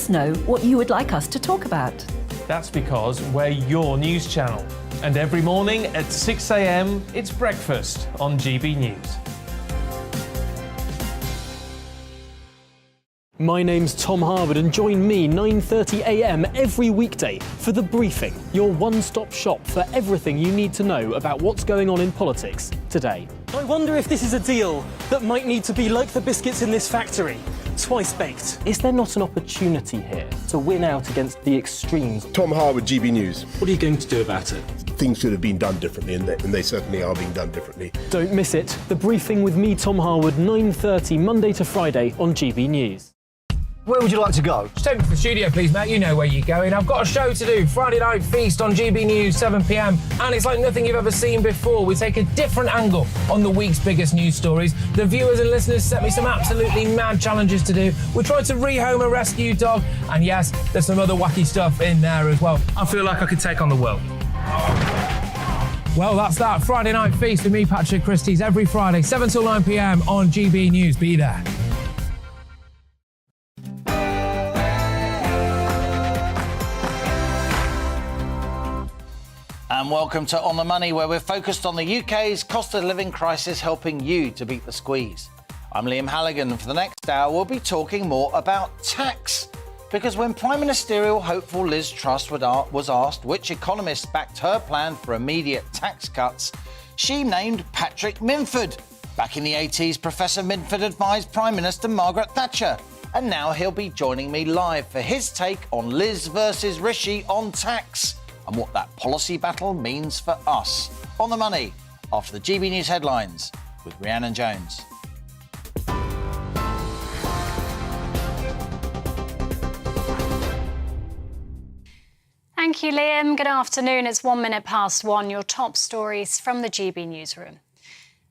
us know what you would like us to talk about. That's because we're your news channel. And every morning at 6 a.m, it's breakfast on GB News. My name's Tom Harwood, and join me 9:30 a.m. every weekday for The Briefing, your one-stop shop for everything you need to know about what's going on in politics today. I wonder if this is a deal that might need to be like the biscuits in this factory, twice baked. Is there not an opportunity here to win out against the extremes? Tom Harwood, GB News. What are you going to do about it? Things should have been done differently, and they certainly are being done differently. Don't miss it. The Briefing with me, Tom Harwood, 9:30 Monday to Friday on GB News. Where would you like to go? Just take me to the studio, please, Matt. You know where you're going. I've got a show to do. Friday Night Feast on GB News, 7 p.m. And it's like nothing you've ever seen before. We take a different angle on the week's biggest news stories. The viewers and listeners set me some absolutely mad challenges to do. We tried to rehome a rescue dog. And yes, there's some other wacky stuff in there as well. I feel like I could take on the world. Well, that's that. Friday Night Feast with me, Patrick Christie's, every Friday, 7 till 9 p.m. on GB News. Be there. And welcome to On the Money, where we're focused on the UK's cost of living crisis, helping you to beat the squeeze. I'm Liam Halligan, and for the next hour, we'll be talking more about tax. Because when Prime Ministerial hopeful Liz Truss was asked which economist backed her plan for immediate tax cuts, she named Patrick Minford. Back in the 80s, Professor Minford advised Prime Minister Margaret Thatcher. And now he'll be joining me live for his take on Liz versus Rishi on tax, and what that policy battle means for us. On the Money, after the GB News headlines with Rhiannon Jones. Thank you, Liam. Good afternoon. It's 1 minute past 1. Your top stories from the GB Newsroom.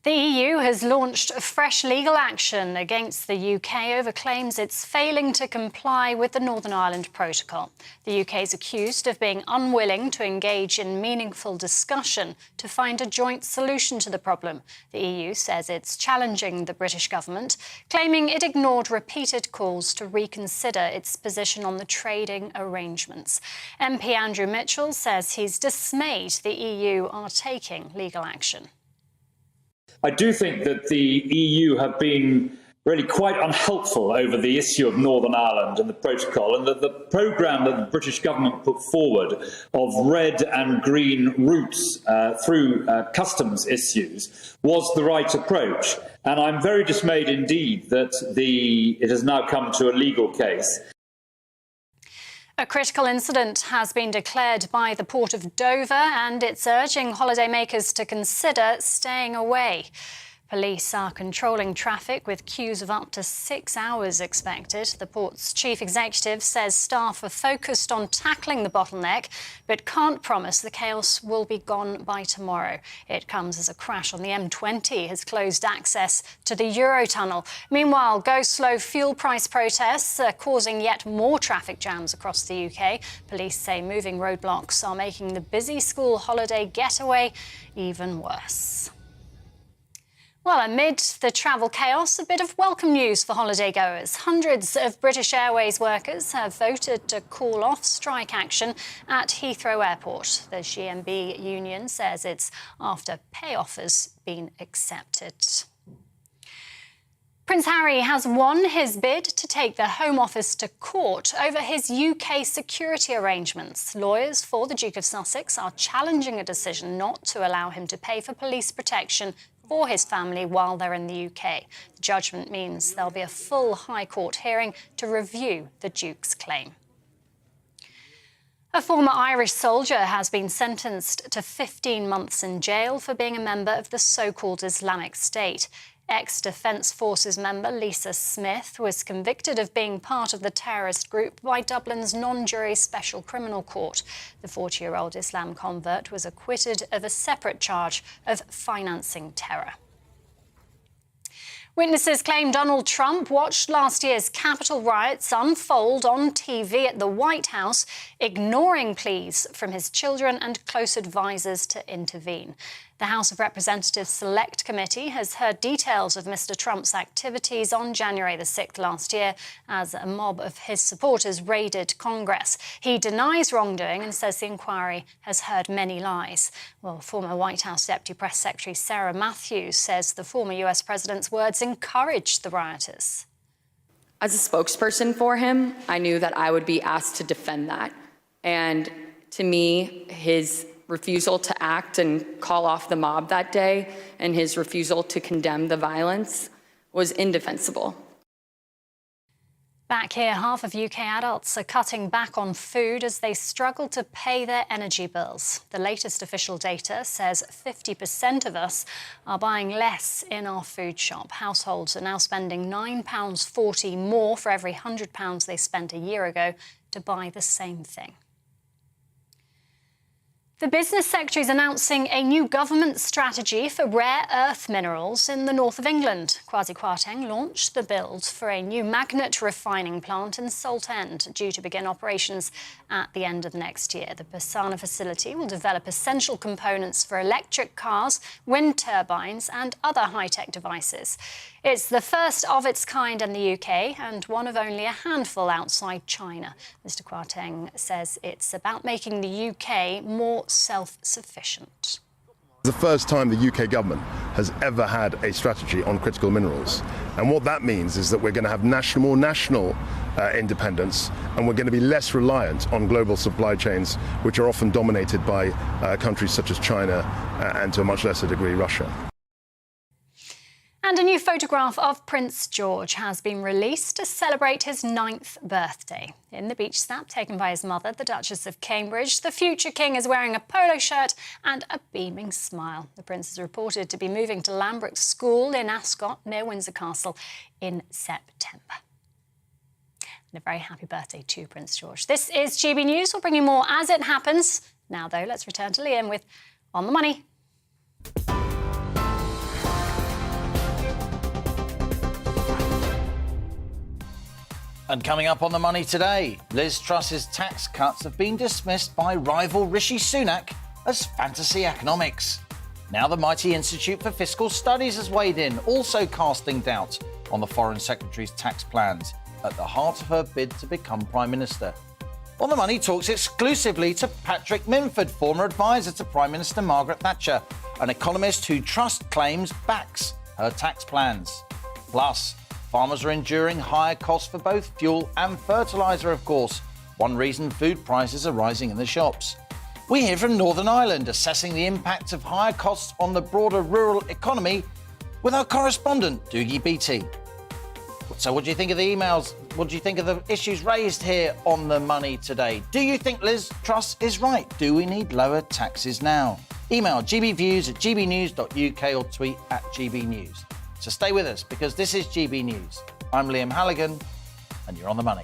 The EU has launched a fresh legal action against the UK over claims it's failing to comply with the Northern Ireland Protocol. The UK is accused of being unwilling to engage in meaningful discussion to find a joint solution to the problem. The EU says it's challenging the British government, claiming it ignored repeated calls to reconsider its position on the trading arrangements. MP Andrew Mitchell says he's dismayed the EU are taking legal action. I do think that the EU have been really quite unhelpful over the issue of Northern Ireland and the protocol, and that the programme that the British government put forward of red and green routes through customs issues was the right approach. And I'm very dismayed indeed that it has now come to a legal case. A critical incident has been declared by the Port of Dover, and it's urging holidaymakers to consider staying away. Police are controlling traffic with queues of up to 6 hours expected. The port's chief executive says staff are focused on tackling the bottleneck, but can't promise the chaos will be gone by tomorrow. It comes as a crash on the M20 has closed access to the Eurotunnel. Meanwhile, go-slow fuel price protests are causing yet more traffic jams across the UK. Police say moving roadblocks are making the busy school holiday getaway even worse. Well, amid the travel chaos, a bit of welcome news for holidaygoers. Hundreds of British Airways workers have voted to call off strike action at Heathrow Airport. The GMB union says it's after pay offers been accepted. Prince Harry has won his bid to take the Home Office to court over his UK security arrangements. Lawyers for the Duke of Sussex are challenging a decision not to allow him to pay for police protection for his family while they're in the UK. The judgment means there'll be a full High Court hearing to review the Duke's claim. A former Irish soldier has been sentenced to 15 months in jail for being a member of the so-called Islamic State. Ex-Defence Forces member Lisa Smith was convicted of being part of the terrorist group by Dublin's non-jury Special Criminal Court. The 40-year-old Islam convert was acquitted of a separate charge of financing terror. Witnesses claim Donald Trump watched last year's Capitol riots unfold on TV at the White House, ignoring pleas from his children and close advisors to intervene. The House of Representatives Select Committee has heard details of Mr Trump's activities on January the 6th last year as a mob of his supporters raided Congress. He denies wrongdoing and says the inquiry has heard many lies. Well, former White House Deputy Press Secretary Sarah Matthews says the former US president's words encouraged the rioters. As a spokesperson for him, I knew that I would be asked to defend that. And to me, his refusal to act and call off the mob that day and his refusal to condemn the violence was indefensible. Back here, half of UK adults are cutting back on food as they struggle to pay their energy bills. The latest official data says 50% of us are buying less in our food shop. Households are now spending £9.40 more for every £100 they spent a year ago to buy the same thing. The Business Secretary is announcing a new government strategy for rare earth minerals in the north of England. Kwasi Kwarteng launched the build for a new magnet refining plant in Saltend, due to begin operations at the end of next year. The Persana facility will develop essential components for electric cars, wind turbines and other high-tech devices. It's the first of its kind in the UK and one of only a handful outside China. Mr Kwarteng says it's about making the UK more self-sufficient. The first time the UK government has ever had a strategy on critical minerals. And what that means is that we're going to have more national independence, and we're going to be less reliant on global supply chains, which are often dominated by countries such as China and to a much lesser degree Russia. And a new photograph of Prince George has been released to celebrate his 9th birthday. In the beach snap taken by his mother, the Duchess of Cambridge, the future king is wearing a polo shirt and a beaming smile. The prince is reported to be moving to Lambrook School in Ascot, near Windsor Castle, in September. And a very happy birthday to Prince George. This is GB News. We'll bring you more as it happens. Now, though, let's return to Liam with On the Money. And coming up on The Money today, Liz Truss's tax cuts have been dismissed by rival Rishi Sunak as fantasy economics. Now the mighty Institute for Fiscal Studies has weighed in, also casting doubt on the Foreign Secretary's tax plans at the heart of her bid to become Prime Minister. On The Money talks exclusively to Patrick Minford, former advisor to Prime Minister Margaret Thatcher, an economist who Truss claims backs her tax plans. Plus, farmers are enduring higher costs for both fuel and fertiliser, of course. One reason food prices are rising in the shops. We hear from Northern Ireland, assessing the impact of higher costs on the broader rural economy with our correspondent, Doogie Beattie. So what do you think of the emails? What do you think of the issues raised here on The Money today? Do you think Liz Truss is right? Do we need lower taxes now? Email gbviews@gbnews.uk or tweet @gbnews. So stay with us, because this is GB News. I'm Liam Halligan, and you're on The Money.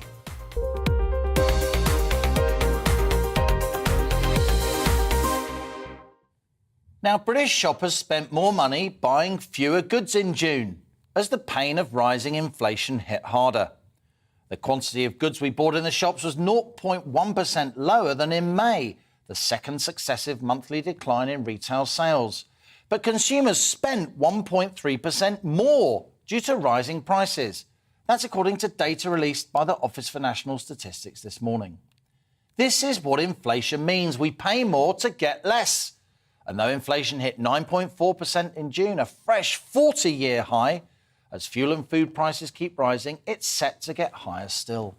Now, British shoppers spent more money buying fewer goods in June as the pain of rising inflation hit harder. The quantity of goods we bought in the shops was 0.1% lower than in May, the second successive monthly decline in retail sales. But consumers spent 1.3% more due to rising prices. That's according to data released by the Office for National Statistics this morning. This is what inflation means. We pay more to get less. And though inflation hit 9.4% in June, a fresh 40-year high, as fuel and food prices keep rising, it's set to get higher still.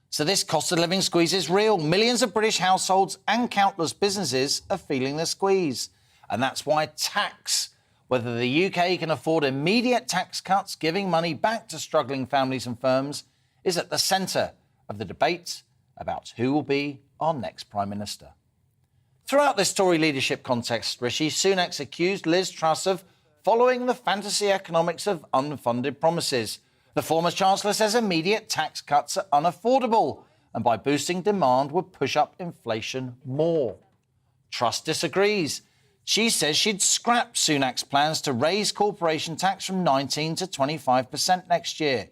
So this cost of living squeeze is real. Millions of British households and countless businesses are feeling the squeeze. And that's why tax, whether the UK can afford immediate tax cuts, giving money back to struggling families and firms, is at the centre of the debate about who will be our next Prime Minister. Throughout this Tory leadership context, Rishi Sunak's accused Liz Truss of following the fantasy economics of unfunded promises. The former Chancellor says immediate tax cuts are unaffordable and by boosting demand would push up inflation more. Truss disagrees. She says she'd scrap Sunak's plans to raise corporation tax from 19 to 25% next year.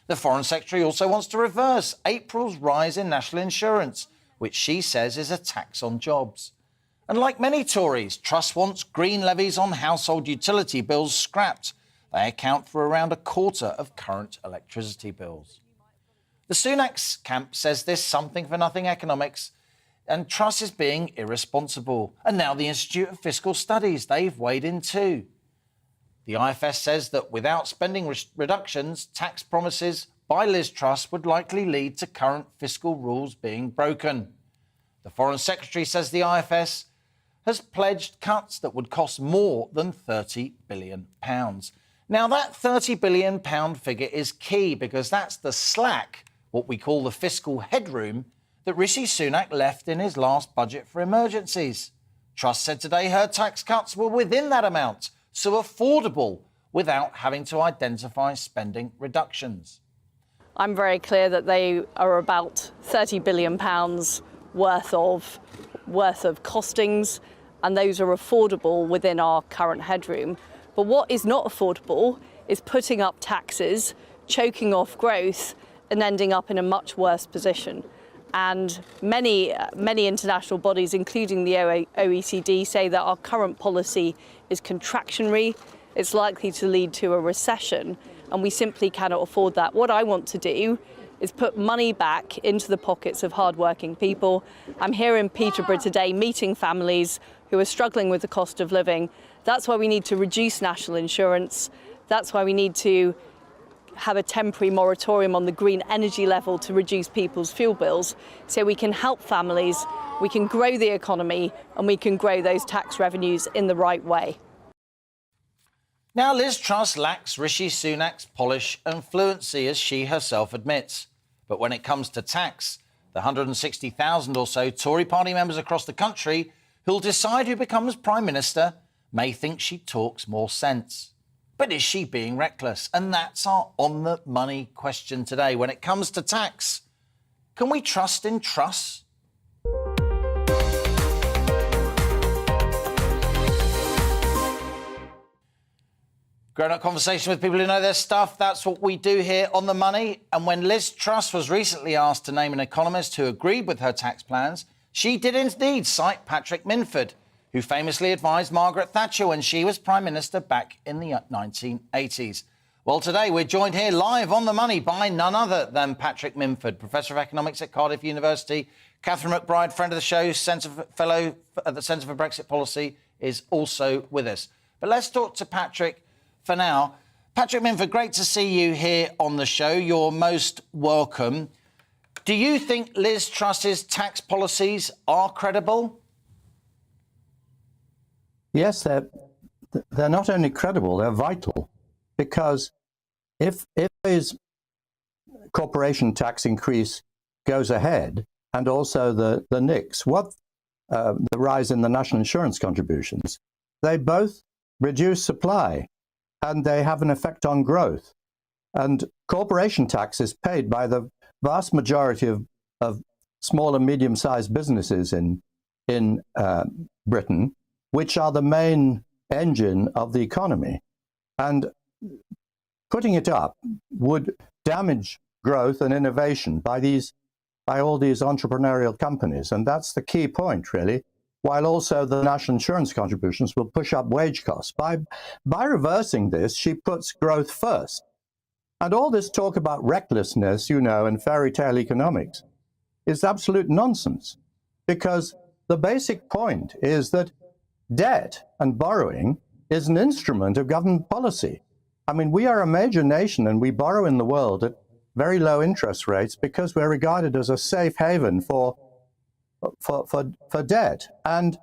The Foreign Secretary also wants to reverse April's rise in national insurance, which she says is a tax on jobs. And like many Tories, Truss wants green levies on household utility bills scrapped. They account for around a quarter of current electricity bills. The Sunak's camp says there's something for nothing economics, and Truss is being irresponsible. And now the Institute of Fiscal Studies, they've weighed in too. The IFS says that without spending reductions, tax promises by Liz Truss would likely lead to current fiscal rules being broken. The Foreign Secretary says the IFS has pledged cuts that would cost more than £30 billion. Now, that £30 billion figure is key because that's the slack, what we call the fiscal headroom, that Rishi Sunak left in his last budget for emergencies. Truss said today her tax cuts were within that amount, so affordable without having to identify spending reductions. I'm very clear that they are about £30 billion worth of costings, and those are affordable within our current headroom. But what is not affordable is putting up taxes, choking off growth, and ending up in a much worse position. And many international bodies, including the OECD, say that our current policy is contractionary. It's likely to lead to a recession, and we simply cannot afford that. What I want to do is put money back into the pockets of hardworking people. I'm here in Peterborough today meeting families who are struggling with the cost of living. That's why we need to reduce national insurance. That's why we need to have a temporary moratorium on the green energy level to reduce people's fuel bills, so we can help families, we can grow the economy, and we can grow those tax revenues in the right way. Now, Liz Truss lacks Rishi Sunak's polish and fluency, as she herself admits. But when it comes to tax, the 160,000 or so Tory party members across the country who'll decide who becomes Prime Minister may think she talks more sense. But is she being reckless? And that's our on-the-money question today. When it comes to tax, can we trust in Truss? Grown-up conversation with people who know their stuff. That's what we do here on The Money. And when Liz Truss was recently asked to name an economist who agreed with her tax plans, she did indeed cite Patrick Minford, who famously advised Margaret Thatcher when she was Prime Minister back in the 1980s. Well, today we're joined here live on The Money by none other than Patrick Minford, Professor of Economics at Cardiff University. Catherine McBride, friend of the show, Fellow at the Centre for Brexit Policy, is also with us. But let's talk to Patrick for now. Patrick Minford, great to see you here on the show. You're most welcome. Do you think Liz Truss's tax policies are credible? Yes, they're not only credible, they're vital, because if his corporation tax increase goes ahead, and also the NICs, the rise in the national insurance contributions, they both reduce supply and they have an effect on growth. And corporation tax is paid by the vast majority of small and medium-sized businesses in Britain, which are the main engine of the economy. And putting it up would damage growth and innovation by all these entrepreneurial companies. And that's the key point, really, while also the national insurance contributions will push up wage costs. By reversing this, she puts growth first. And all this talk about recklessness, and fairy tale economics is absolute nonsense, because the basic point is that debt and borrowing is an instrument of government policy. I mean, we are a major nation and we borrow in the world at very low interest rates because we're regarded as a safe haven for debt. And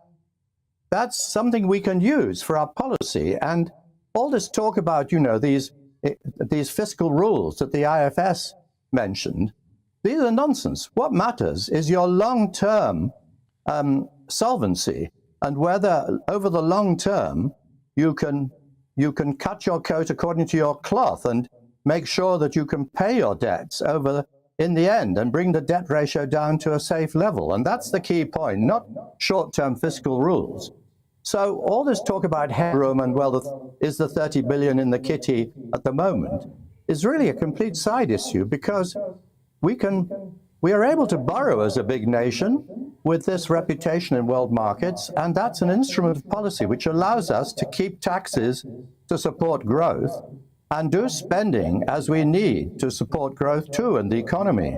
that's something we can use for our policy. And all this talk about, these fiscal rules that the IFS mentioned, these are nonsense. What matters is your long-term solvency, and whether over the long term you can cut your coat according to your cloth and make sure that you can pay your debts in the end and bring the debt ratio down to a safe level. And that's the key point, not short-term fiscal rules. So all this talk about headroom and, is the 30 billion in the kitty at the moment is really a complete side issue, because we are able to borrow as a big nation, with this reputation in world markets, and that's an instrument of policy which allows us to keep taxes to support growth and do spending as we need to support growth too in the economy.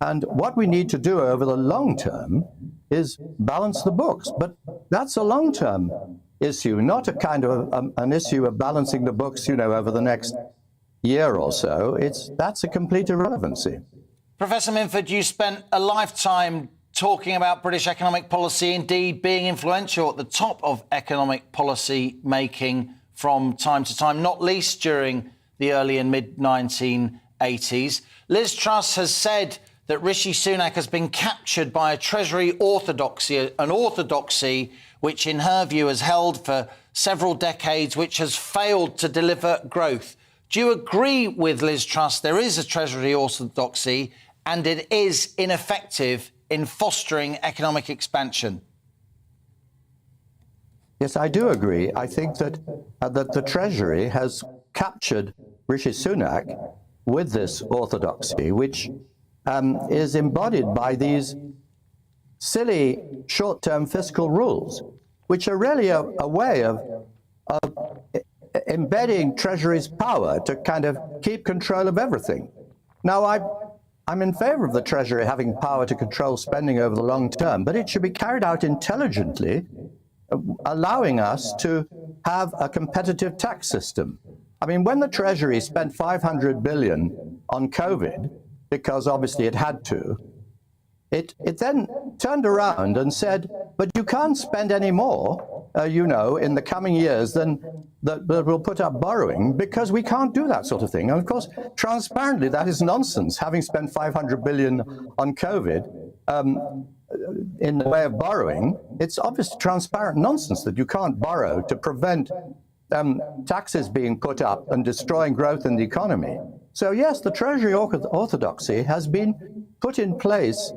And what we need to do over the long term is balance the books. But that's a long-term issue, not a kind of an issue of balancing the books, over the next year or so. That's a complete irrelevancy. Professor Minford, you spent a lifetime talking about British economic policy, indeed being influential at the top of economic policy making from time to time, not least during the early and mid-1980s. Liz Truss has said that Rishi Sunak has been captured by a Treasury orthodoxy, an orthodoxy which, in her view, has held for several decades, which has failed to deliver growth. Do you agree with Liz Truss? There is a Treasury orthodoxy and it is ineffective in fostering economic expansion. Yes, I do agree. I think that the Treasury has captured Rishi Sunak with this orthodoxy, which is embodied by these silly short-term fiscal rules, which are really a way of embedding Treasury's power to kind of keep control of everything. Now, I'm in favor of the Treasury having power to control spending over the long term, but it should be carried out intelligently, allowing us to have a competitive tax system. I mean, when the Treasury spent $500 billion on COVID, because obviously it had to, it then turned around and said, but you can't spend any more, in the coming years than that will put up borrowing, because we can't do that sort of thing. And of course, transparently, that is nonsense. Having spent $500 billion on COVID in the way of borrowing, it's obviously transparent nonsense that you can't borrow to prevent taxes being put up and destroying growth in the economy. So yes, the Treasury orthodoxy has been put in place.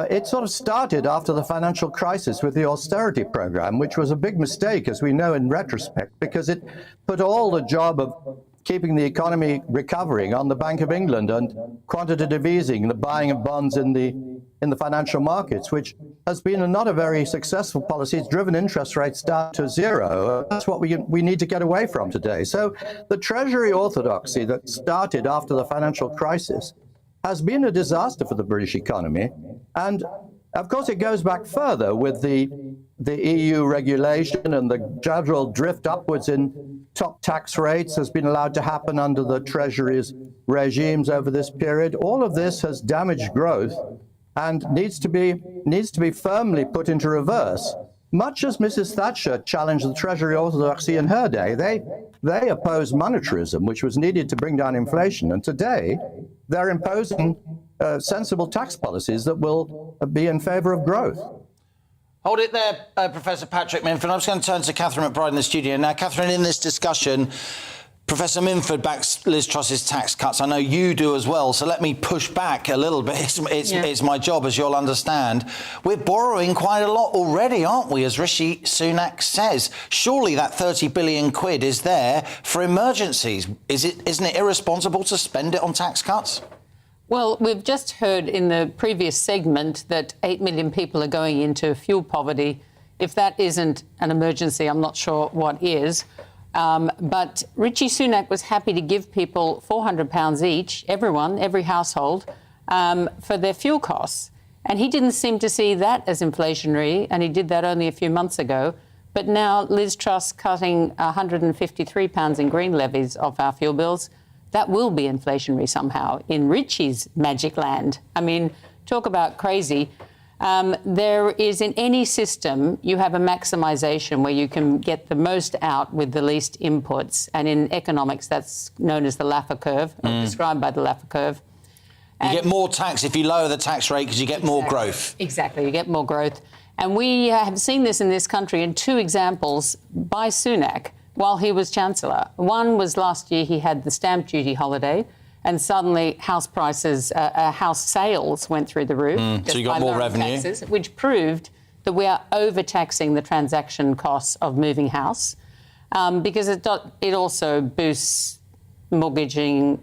It sort of started after the financial crisis with the austerity program, which was a big mistake, as we know in retrospect, because it put all the job of keeping the economy recovering on the Bank of England and quantitative easing, the buying of bonds in the financial markets, which has been not a very successful policy. It's driven interest rates down to zero. That's what we need to get away from today. So the Treasury orthodoxy that started after the financial crisis has been a disaster for the British economy. And of course, it goes back further with the EU regulation, and the gradual drift upwards in top tax rates has been allowed to happen under the Treasury's regimes over this period. All of this has damaged growth and needs to be firmly put into reverse. Much as Mrs. Thatcher challenged the Treasury orthodoxy in her day, they opposed monetarism, which was needed to bring down inflation. And today, they're imposing sensible tax policies that will be in favour of growth. Hold it there, Professor Patrick Minford. I'm just going to turn to Catherine McBride in the studio. Now, Catherine, in this discussion, Professor Minford backs Liz Truss's tax cuts. I know you do as well, so let me push back a little bit. It's my job, as you'll understand. We're borrowing quite a lot already, aren't we, as Rishi Sunak says? Surely that 30 billion quid is there for emergencies. Isn't it irresponsible to spend it on tax cuts? Well, we've just heard in the previous segment that 8 million people are going into fuel poverty. If that isn't an emergency, I'm not sure what is. But Rishi Sunak was happy to give people £400 each, everyone, every household, for their fuel costs. And he didn't seem to see that as inflationary, and he did that only a few months ago. But now Liz Truss cutting £153 in green levies off our fuel bills, that will be inflationary somehow in Richie's magic land. I mean, talk about crazy. There is, in any system, you have a maximisation where you can get the most out with the least inputs. And in economics, that's known as the Laffer curve, described by the Laffer curve. You get more tax if you lower the tax rate because you get more growth. Exactly, you get more growth. And we have seen this in this country in two examples by Sunak while he was Chancellor. One was last year, he had the stamp duty holiday, and suddenly house prices, house sales went through the roof. So you got more revenue. Taxes, which proved that we are overtaxing the transaction costs of moving house, because it also boosts mortgaging,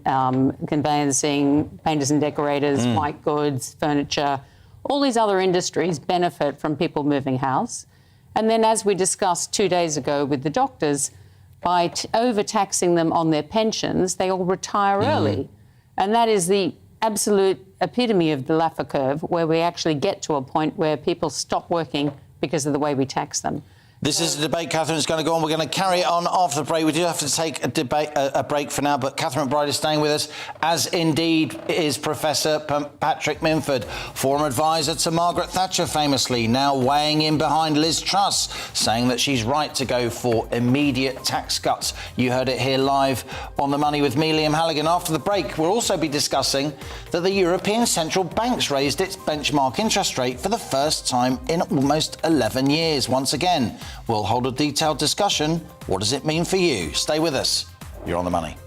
conveyancing, painters and decorators, white goods, furniture, All these other industries benefit from people moving house. And then, as we discussed 2 days ago with the doctors, by overtaxing them on their pensions, they all retire early. And that is the absolute epitome of the Laffer curve, where we actually get to a point where people stop working because of the way we tax them. This is a debate, Catherine, is going to go on. We're going to carry it on after the break. We do have to take a break for now, but Catherine McBride is staying with us, as indeed is Professor Patrick Minford, former advisor to Margaret Thatcher, famously, now weighing in behind Liz Truss, saying that she's right to go for immediate tax cuts. You heard it here live on The Money with me, Liam Halligan. After the break, we'll also be discussing that the European Central Bank's raised its benchmark interest rate for the first time in almost 11 years. Once again, we'll hold a detailed discussion. What does it mean for you? Stay with us. You're on The Money.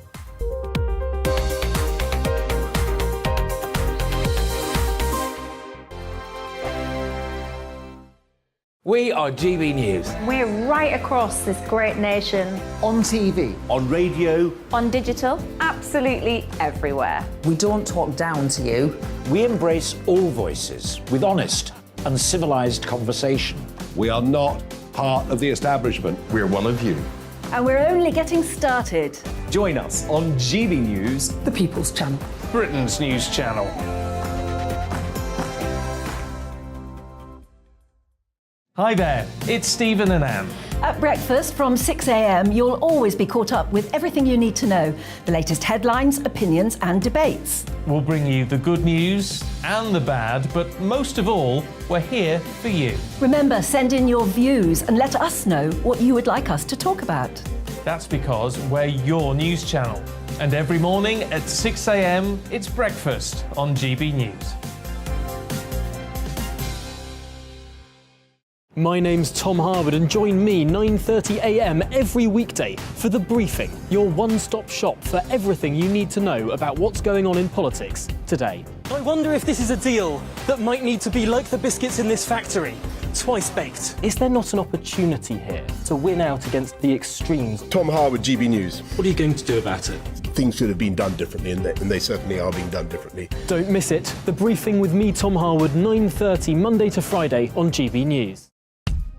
We are GB News. We're right across this great nation. On TV. On radio. On digital. Absolutely everywhere. We don't talk down to you. We embrace all voices with honest and civilised conversation. We are not part of the establishment. We're one of you. And we're only getting started. Join us on GB News, the People's Channel. Britain's news channel. Hi there, it's Stephen and Anne. At breakfast from 6 a.m, you'll always be caught up with everything you need to know, the latest headlines, opinions and debates. We'll bring you the good news and the bad, but most of all, we're here for you. Remember, send in your views and let us know what you would like us to talk about. That's because we're your news channel. And every morning at 6 a.m, it's breakfast on GB News. My name's Tom Harwood, and join me 9:30 a.m. every weekday for The Briefing, your one-stop shop for everything you need to know about what's going on in politics today. I wonder if this is a deal that might need to be like the biscuits in this factory, twice baked. Is there not an opportunity here to win out against the extremes? Tom Harwood, GB News. What are you going to do about it? Things should have been done differently, and they certainly are being done differently. Don't miss it. The Briefing with me, Tom Harwood, 9:30 Monday to Friday on GB News.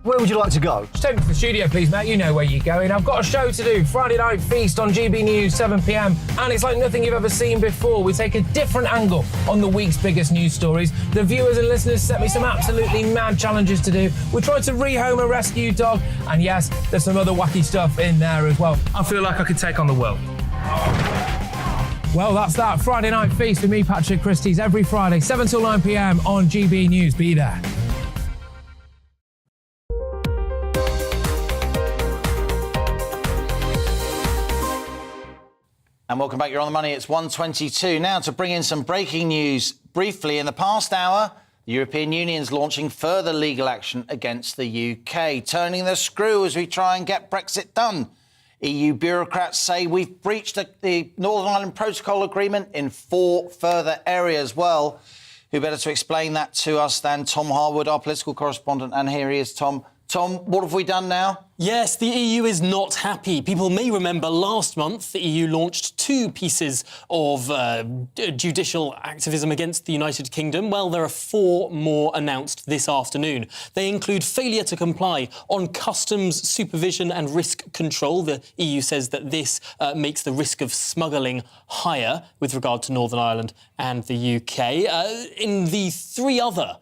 Where would you like to go? Just take me to the studio, please, mate. You know where you're going. I've got a show to do. Friday Night Feast on GB News, 7 p.m. And it's like nothing you've ever seen before. We take a different angle on the week's biggest news stories. The viewers and listeners set me some absolutely mad challenges to do. We tried to rehome a rescue dog. And yes, there's some other wacky stuff in there as well. I feel like I could take on the world. Well, that's that. Friday Night Feast with me, Patrick Christie's, every Friday, 7 till 9 p.m. on GB News. Be there. And welcome back. You're on The Money. It's 1:22 now to bring in some breaking news. Briefly, in the past hour, the European Union's launching further legal action against the UK, turning the screw as we try and get Brexit done. EU bureaucrats say we've breached the Northern Ireland Protocol agreement in 4 further areas. Well, who better to explain that to us than Tom Harwood, our political correspondent? And here he is, Tom. Tom, what have we done now? Yes, the EU is not happy. People may remember last month the EU launched 2 pieces of judicial activism against the United Kingdom. Well, there are 4 more announced this afternoon. They include failure to comply on customs supervision and risk control. The EU says that this makes the risk of smuggling higher with regard to Northern Ireland and the UK. In the 3 other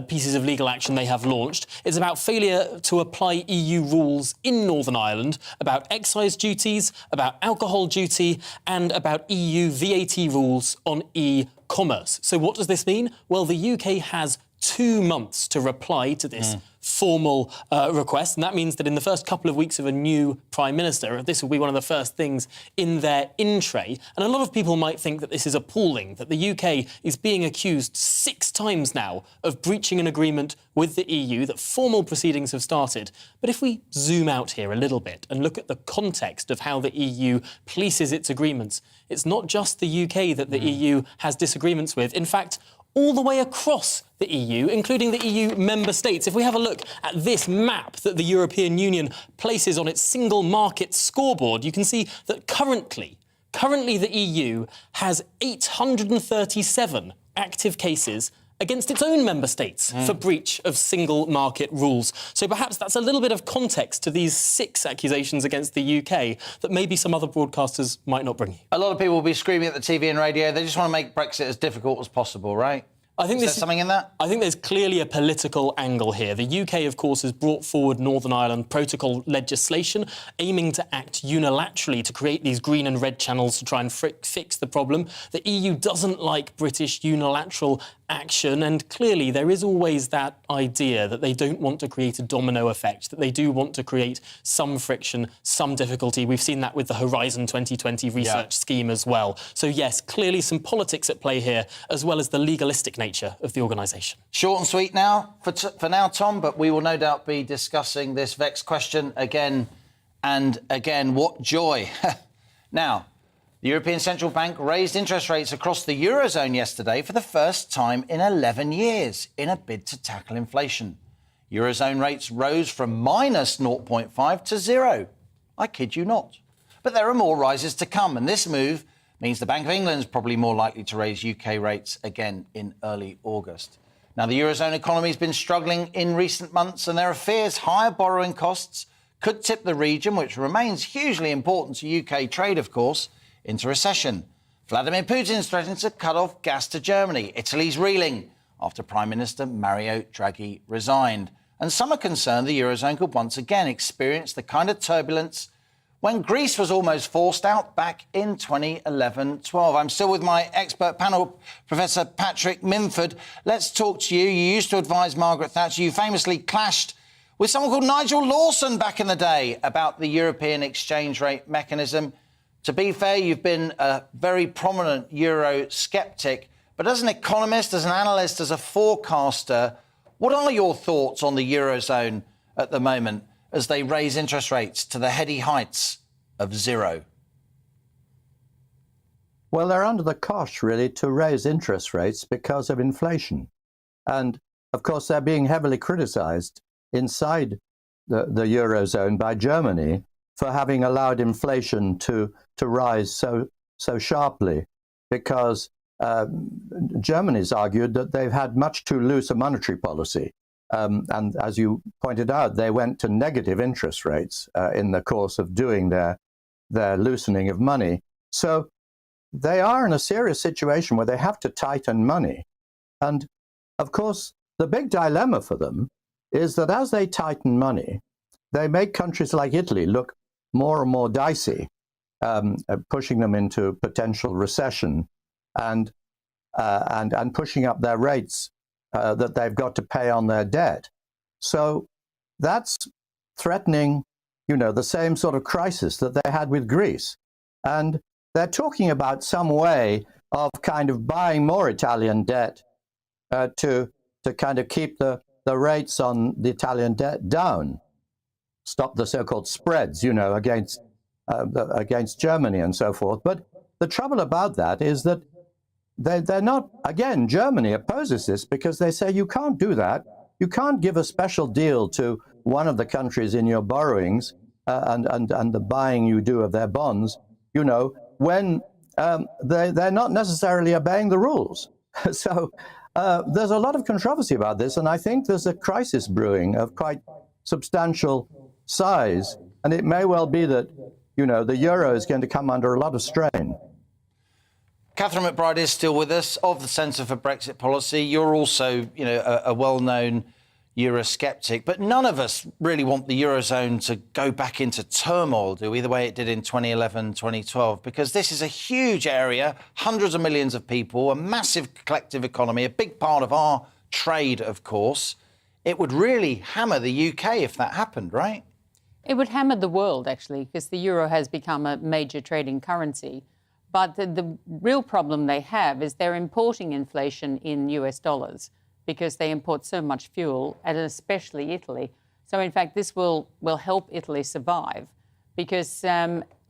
pieces of legal action they have launched, it's about failure to apply EU rules in Northern Ireland, about excise duties, about alcohol duty, and about EU VAT rules on e-commerce. So what does this mean? Well, the UK has 2 months to reply to this formal request, and that means that in the first couple of weeks of a new Prime Minister, this will be one of the first things in their in-tray. And a lot of people might think that this is appalling, that the UK is being accused 6 times now of breaching an agreement with the EU, that formal proceedings have started. But if we zoom out here a little bit and look at the context of how the EU polices its agreements, it's not just the UK that the EU has disagreements with. In fact, all the way across the EU, including the EU member states. If we have a look at this map that the European Union places on its single market scoreboard, you can see that currently the EU has 837 active cases against its own member states for breach of single market rules. So perhaps that's a little bit of context to these 6 accusations against the UK that maybe some other broadcasters might not bring you. A lot of people will be screaming at the TV and radio. They just want to make Brexit as difficult as possible, right? I think Is there something in that? I think there's clearly a political angle here. The UK, of course, has brought forward Northern Ireland Protocol legislation aiming to act unilaterally to create these green and red channels to try and fix the problem. The EU doesn't like British unilateral action, and clearly there is always that idea that they don't want to create a domino effect, that they do want to create some friction, some difficulty. We've seen that with the Horizon 2020 research scheme as well. So yes, clearly some politics at play here, as well as the legalistic nature of the organisation. Short and sweet now, for now, Tom, but we will no doubt be discussing this vexed question again and again. What joy. Now, the European Central Bank raised interest rates across the Eurozone yesterday for the first time in 11 years in a bid to tackle inflation. Eurozone rates rose from minus 0.5 to 0. I kid you not. But there are more rises to come, and this move means the Bank of England is probably more likely to raise UK rates again in early August. Now, the Eurozone economy has been struggling in recent months, and there are fears higher borrowing costs could tip the region, which remains hugely important to UK trade, of course, into recession. Vladimir Putin's threatened to cut off gas to Germany. Italy's reeling after Prime Minister Mario Draghi resigned. And some are concerned the Eurozone could once again experience the kind of turbulence when Greece was almost forced out back in 2011-12. I'm still with my expert panel, Professor Patrick Minford. Let's talk to you. You used to advise Margaret Thatcher. You famously clashed with someone called Nigel Lawson back in the day about the European exchange rate mechanism. To be fair, you've been a very prominent Euro sceptic, but as an economist, as an analyst, as a forecaster, what are your thoughts on the Eurozone at the moment as they raise interest rates to the heady heights of 0? Well, they're under the cosh, really, to raise interest rates because of inflation. And, of course, they're being heavily criticised inside the Eurozone by Germany for having allowed inflation to rise so sharply, because Germany's argued that they've had much too loose a monetary policy. And as you pointed out, they went to negative interest rates in the course of doing their loosening of money. So they are in a serious situation where they have to tighten money. And of course, the big dilemma for them is that as they tighten money, they make countries like Italy look more and more dicey, pushing them into potential recession and pushing up their rates that they've got to pay on their debt. So that's threatening, the same sort of crisis that they had with Greece. And they're talking about some way of kind of buying more Italian debt to kind of keep the rates on the Italian debt down, stop the so-called spreads, against Germany and so forth. But the trouble about that is that they're not, again, Germany opposes this because they say you can't do that. You can't give a special deal to one of the countries in your borrowings and the buying you do of their bonds, when they're not necessarily obeying the rules. So there's a lot of controversy about this, and I think there's a crisis brewing of quite substantial size, and it may well be that, the euro is going to come under a lot of strain. Catherine McBride is still with us, of the Centre for Brexit Policy. You're also, a well-known Eurosceptic, but none of us really want the Eurozone to go back into turmoil, do we, the way it did in 2011, 2012, because this is a huge area, hundreds of millions of people, a massive collective economy, a big part of our trade, of course. It would really hammer the UK if that happened, right? It would hammer the world, actually, because the euro has become a major trading currency. But the real problem they have is they're importing inflation in US dollars because they import so much fuel, and especially Italy. So, in fact, this will help Italy survive because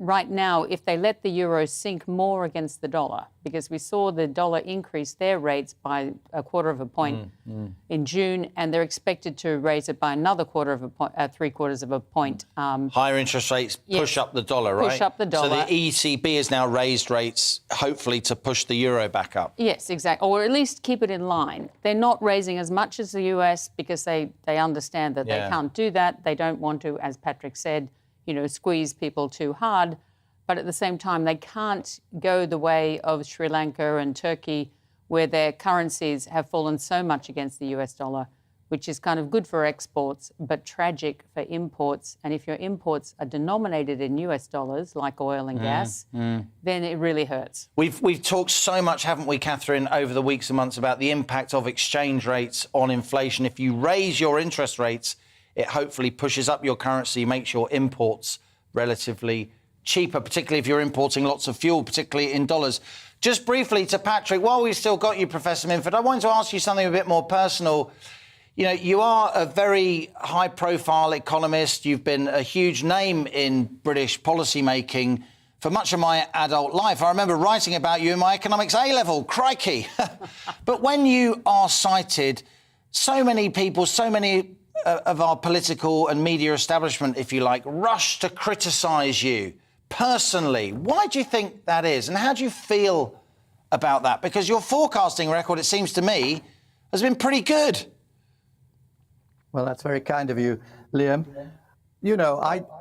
right now, if they let the euro sink more against the dollar, because we saw the dollar increase their rates by 1/4 of a point in June, and they're expected to raise it by another 1/4 of a point, 3/4 of a point. Higher interest rates push up the dollar, right? Push up the dollar. So the ECB has now raised rates, hopefully to push the euro back up. Yes, exactly. Or at least keep it in line. They're not raising as much as the US because they understand that they can't do that. They don't want to, as Patrick said, squeeze people too hard. But at the same time, they can't go the way of Sri Lanka and Turkey, where their currencies have fallen so much against the US dollar, which is kind of good for exports, but tragic for imports. And if your imports are denominated in US dollars, like oil and gas, then it really hurts. We've talked so much, haven't we, Catherine, over the weeks and months about the impact of exchange rates on inflation. If you raise your interest rates, it hopefully pushes up your currency, makes your imports relatively cheaper, particularly if you're importing lots of fuel, particularly in dollars. Just briefly to Patrick, while we've still got you, Professor Minford, I wanted to ask you something a bit more personal. You are a very high-profile economist. You've been a huge name in British policy-making for much of my adult life. I remember writing about you in my economics A-level, crikey. But when you are cited, so many people, so many of our political and media establishment, if you like, rush to criticise you personally. Why do you think that is? And how do you feel about that? Because your forecasting record, it seems to me, has been pretty good. Well, that's very kind of you, Liam.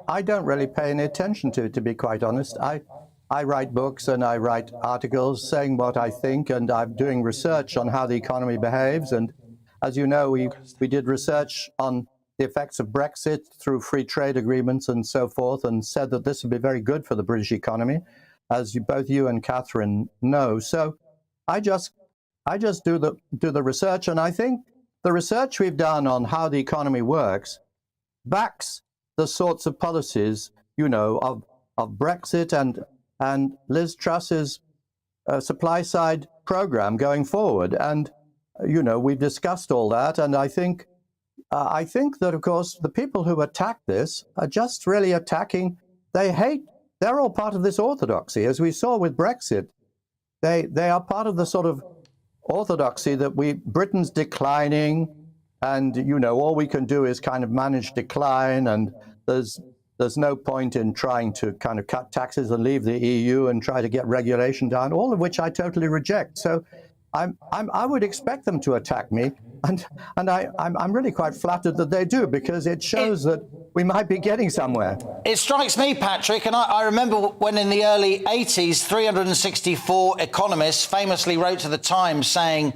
I don't really pay any attention to it, to be quite honest. I write books and I write articles saying what I think, and I'm doing research on how the economy behaves. And as you know, we did research on the effects of Brexit through free trade agreements and so forth, and said that this would be very good for the British economy, as both you and Catherine know. So I just do the research, and I think the research we've done on how the economy works backs the sorts of policies, of Brexit and Liz Truss's supply side program going forward. And we've discussed all that, and I think that, of course, the people who attack this are just really attacking. They're all part of this orthodoxy, as we saw with Brexit. They are part of the sort of orthodoxy that Britain's declining, and all we can do is kind of manage decline, and there's no point in trying to kind of cut taxes and leave the EU and try to get regulation down, all of which I totally reject. So I would expect them to attack me, and I'm really quite flattered that they do, because it shows that we might be getting somewhere. It strikes me, Patrick, and I remember when in the early 80s, 364 economists famously wrote to the Times saying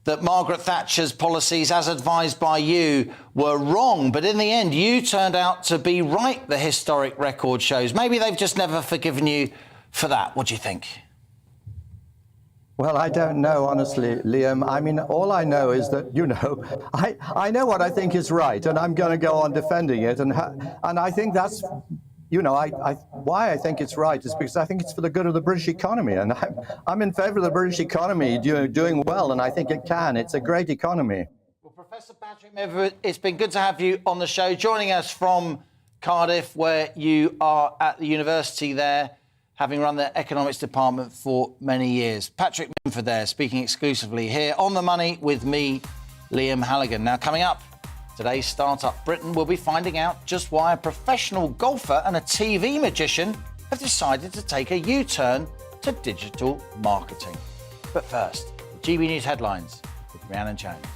that Margaret Thatcher's policies, as advised by you, were wrong. But in the end, you turned out to be right, the historic record shows. Maybe they've just never forgiven you for that. What do you think? Well, I don't know, honestly, Liam. I mean, all I know is that, I know what I think is right, and I'm going to go on defending it. And I think that's, why I think it's right is because I think it's for the good of the British economy. And I'm in favour of the British economy doing well, and I think it can. It's a great economy. Well, Professor Patrick Minford, it's been good to have you on the show, joining us from Cardiff, where you are at the university there, having run the economics department for many years. Patrick Minford there, speaking exclusively here on The Money with me, Liam Halligan. Now, coming up, today's Startup Britain will be finding out just why a professional golfer and a TV magician have decided to take a U-turn to digital marketing. But first, the GB News headlines with Rhiannon Jones.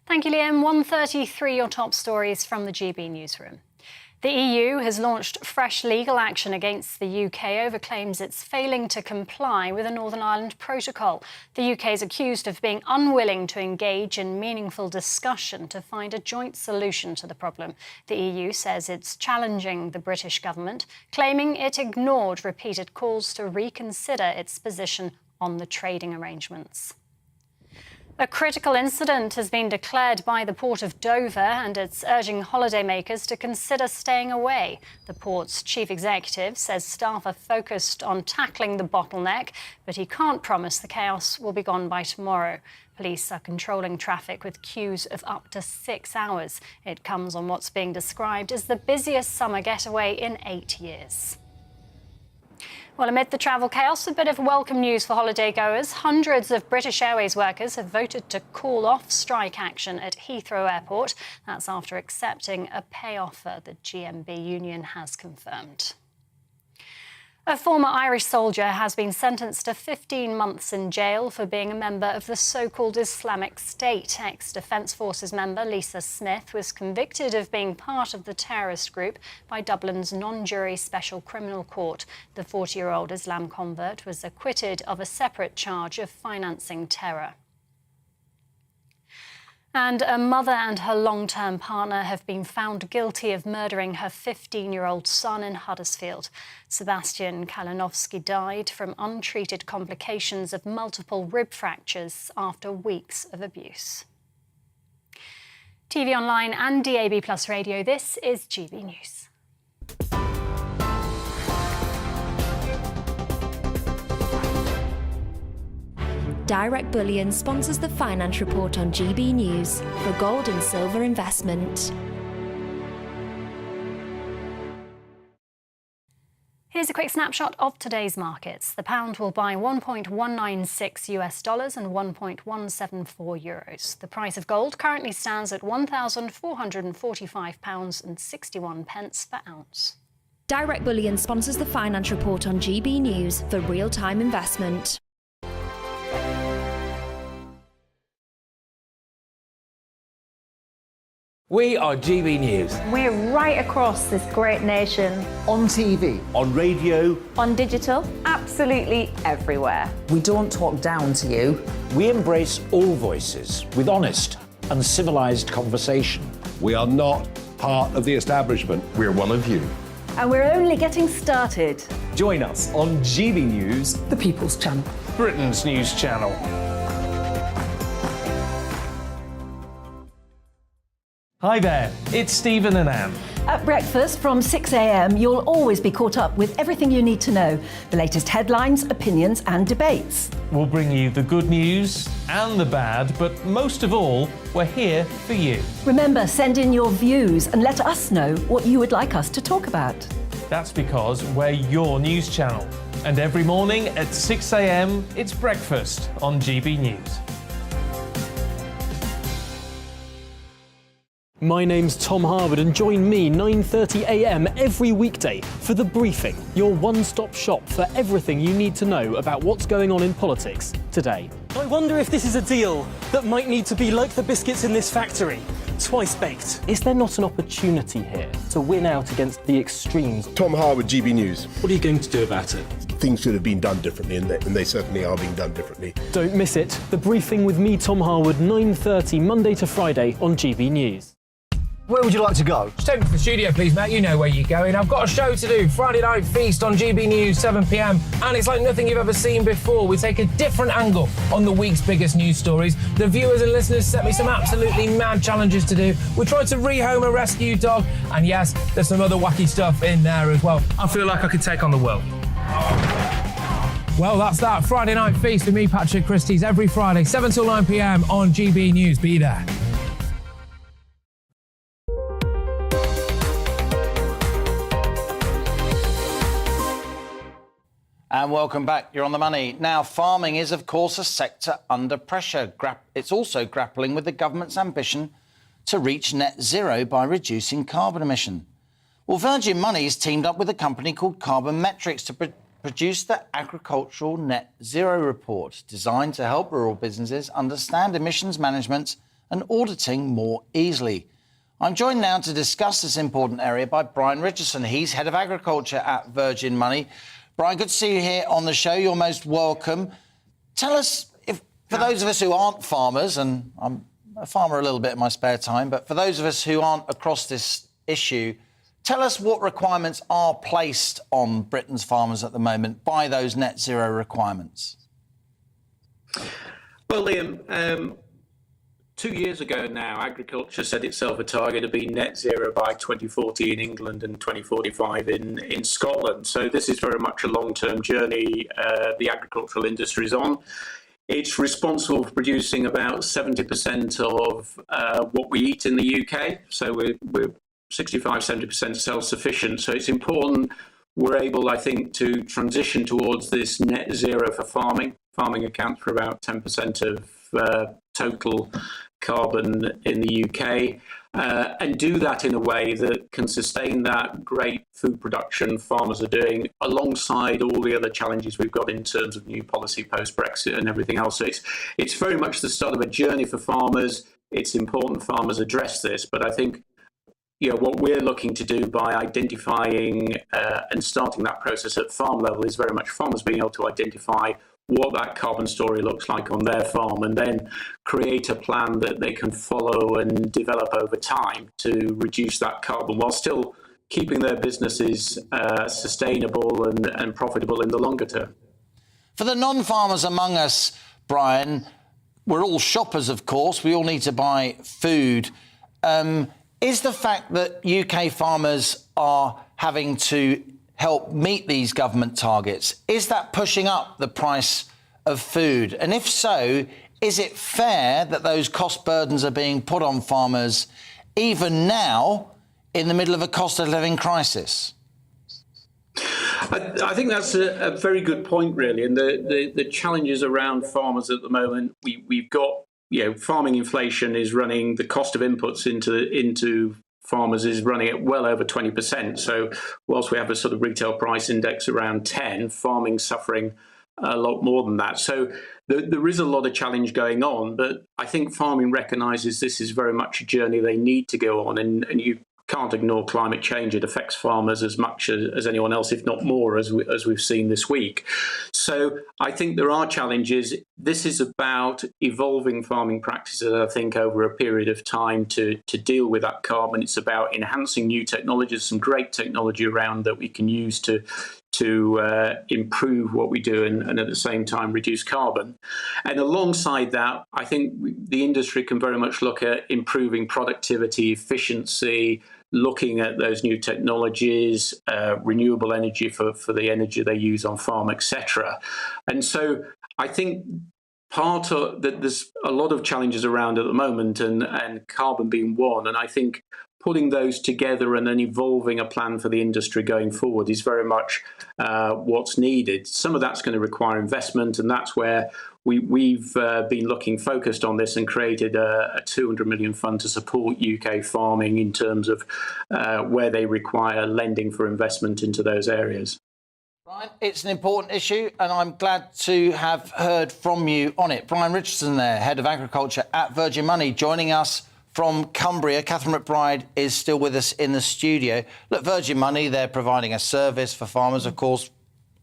Thank you, Liam. 1:33, your top stories from the GB newsroom. The EU has launched fresh legal action against the UK over claims it's failing to comply with the Northern Ireland Protocol. The UK is accused of being unwilling to engage in meaningful discussion to find a joint solution to the problem. The EU says it's challenging the British government, claiming it ignored repeated calls to reconsider its position on the trading arrangements. A critical incident has been declared by the Port of Dover and it's urging holidaymakers to consider staying away. The port's chief executive says staff are focused on tackling the bottleneck, but he can't promise the chaos will be gone by tomorrow. Police are controlling traffic with queues of up to 6 hours. It comes on what's being described as the busiest summer getaway in 8 years. Well, amid the travel chaos, a bit of welcome news for holidaygoers. Hundreds of British Airways workers have voted to call off strike action at Heathrow Airport. That's after accepting a pay offer the GMB union has confirmed. A former Irish soldier has been sentenced to 15 months in jail for being a member of the so-called Islamic State. Ex-Defence Forces member Lisa Smith was convicted of being part of the terrorist group by Dublin's non-jury special criminal court. The 40-year-old Islam convert was acquitted of a separate charge of financing terror. And a mother and her long-term partner have been found guilty of murdering her 15-year-old son in Huddersfield. Sebastian Kalinowski died from untreated complications of multiple rib fractures after weeks of abuse. TV online and DAB+ radio, this is GB News. Direct Bullion sponsors the Finance Report on GB News for gold and silver investment. Here's a quick snapshot of today's markets. The pound will buy $1.196 and 1.174 euros. The price of gold currently stands at £1,445.61 per ounce. Direct Bullion sponsors the Finance Report on GB News for real-time investment. We are GB News. We're right across this great nation. On TV. On radio. On digital. Absolutely everywhere. We don't talk down to you. We embrace all voices with honest and civilised conversation. We are not part of the establishment. We're one of you. And we're only getting started. Join us on GB News, the People's Channel. Britain's news channel. Hi there, it's Stephen and Anne. At breakfast from 6 a.m, you'll always be caught up with everything you need to know, the latest headlines, opinions and debates. We'll bring you the good news and the bad, but most of all, we're here for you. Remember, send in your views and let us know what you would like us to talk about. That's because we're your news channel. And every morning at 6 a.m, it's breakfast on GB News. My name's Tom Harwood and join me 9:30 a.m. every weekday for The Briefing, your one-stop shop for everything you need to know about what's going on in politics today. I wonder if this is a deal that might need to be like the biscuits in this factory, twice baked. Is there not an opportunity here to win out against the extremes? Tom Harwood, GB News. What are you going to do about it? Things should have been done differently, and they certainly are being done differently. Don't miss it. The Briefing with me, Tom Harwood, 9:30 Monday to Friday on GB News. Where would you like to go? Just take me to the studio, please, mate. You know where you're going. I've got a show to do. Friday Night Feast on GB News, 7 p.m. And it's like nothing you've ever seen before. We take a different angle on the week's biggest news stories. The viewers and listeners set me some absolutely mad challenges to do. We tried to rehome a rescue dog. And yes, there's some other wacky stuff in there as well. I feel like I could take on the world. Well, that's that. Friday Night Feast with me, Patrick Christie's, every Friday, 7 till 9 p.m. on GB News. Be there. And welcome back. You're on the money. Now, farming is, of course, a sector under pressure. It's also grappling with the government's ambition to reach net zero by reducing carbon emission. Well, Virgin Money's teamed up with a company called Carbon Metrics to produce the Agricultural Net Zero Report, designed to help rural businesses understand emissions management and auditing more easily. I'm joined now to discuss this important area by Brian Richardson. He's Head of Agriculture at Virgin Money. Brian, good to see you here on the show. You're most welcome. Tell us, for those of us who aren't farmers, and I'm a farmer a little bit in my spare time, but for those of us who aren't across this issue, tell us what requirements are placed on Britain's farmers at the moment by those net zero requirements. Well, Liam, 2 years ago now, agriculture set itself a target of being net zero by 2040 in England and 2045 in Scotland. So this is very much a long-term journey the agricultural industry is on. It's responsible for producing about 70% of what we eat in the UK. So we're 65-70% self-sufficient. So it's important we're able, I think, to transition towards this net zero for farming. Farming accounts for about 10% of total carbon in the UK, and do that in a way that can sustain that great food production farmers are doing, alongside all the other challenges we've got in terms of new policy post-Brexit and everything else. So it's very much the start of a journey for farmers. It's important farmers address this, but I think what we're looking to do by identifying and starting that process at farm level is very much farmers being able to identify what that carbon story looks like on their farm, and then create a plan that they can follow and develop over time to reduce that carbon while still keeping their businesses sustainable and profitable in the longer term. For the non-farmers among us, Brian, we're all shoppers, of course. We all need to buy food. Is the fact that UK farmers are having to help meet these government targets, is that pushing up the price of food? And if so, is it fair that those cost burdens are being put on farmers even now in the middle of a cost of living crisis? I think that's a very good point, really. And the challenges around farmers at the moment, we've got, farming inflation is running, the cost of inputs into farmers is running at well over 20%. So whilst we have a sort of retail price index around 10, farming's suffering a lot more than that. So there is a lot of challenge going on, but I think farming recognises this is very much a journey they need to go on, and you can't ignore climate change. It affects farmers as much as anyone else, if not more, as we've seen this week. So I think there are challenges. This is about evolving farming practices, I think, over a period of time to deal with that carbon. It's about enhancing new technologies, some great technology around that we can use to improve what we do and at the same time reduce carbon. And alongside that, I think the industry can very much look at improving productivity, efficiency, looking at those new technologies, renewable energy for the energy they use on farm, etc. And so I think part of that, there's a lot of challenges around at the moment, and carbon being one. And I think putting those together and then evolving a plan for the industry going forward is very much what's needed. Some of that's going to require investment, and that's where we've been focused on this and created a 200 million fund to support UK farming in terms of where they require lending for investment into those areas. Brian, it's an important issue, and I'm glad to have heard from you on it. Brian Richardson there, Head of Agriculture at Virgin Money, joining us from Cumbria. Catherine McBride is still with us in the studio. Look, Virgin Money, they're providing a service for farmers. Of course,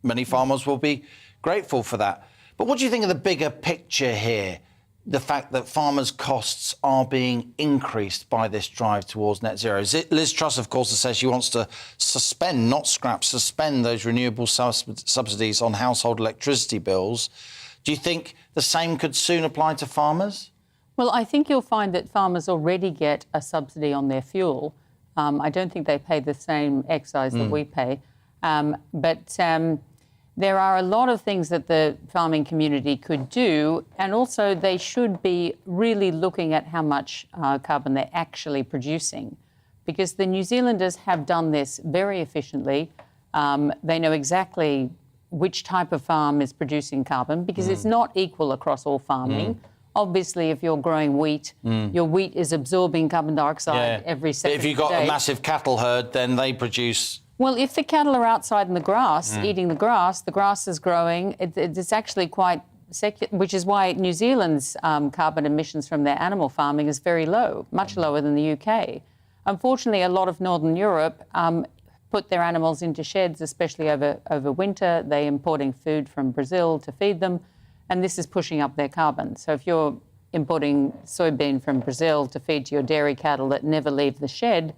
many farmers will be grateful for that. But what do you think of the bigger picture here? The fact that farmers' costs are being increased by this drive towards net zero. Liz Truss, of course, says she wants to suspend, not scrap, suspend those renewable subsidies on household electricity bills. Do you think the same could soon apply to farmers? Well, I think you'll find that farmers already get a subsidy on their fuel. I don't think they pay the same excise that we pay. But there are a lot of things that the farming community could do, and also they should be really looking at how much carbon they're actually producing, because the New Zealanders have done this very efficiently. They know exactly which type of farm is producing carbon, because it's not equal across all farming. Obviously, if you're growing wheat, your wheat is absorbing carbon dioxide every second. But if you've got a massive cattle herd, then they produce... Well, if the cattle are outside in the grass, eating the grass is growing. It's actually quite secular, which is why New Zealand's carbon emissions from their animal farming is very low, much lower than the UK. Unfortunately, a lot of Northern Europe put their animals into sheds, especially over winter. They're importing food from Brazil to feed them, and this is pushing up their carbon. So if you're importing soybean from Brazil to feed to your dairy cattle that never leave the shed,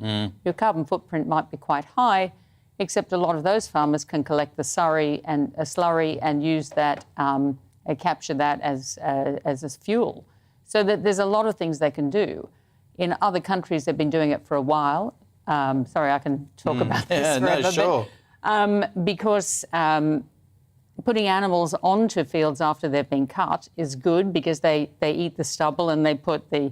your carbon footprint might be quite high, except a lot of those farmers can collect the slurry and use that, capture that as fuel. So that there's a lot of things they can do. In other countries, they've been doing it for a while. Sorry, I can talk about this forever. No, sure. Because putting animals onto fields after they've been cut is good because they eat the stubble and they put their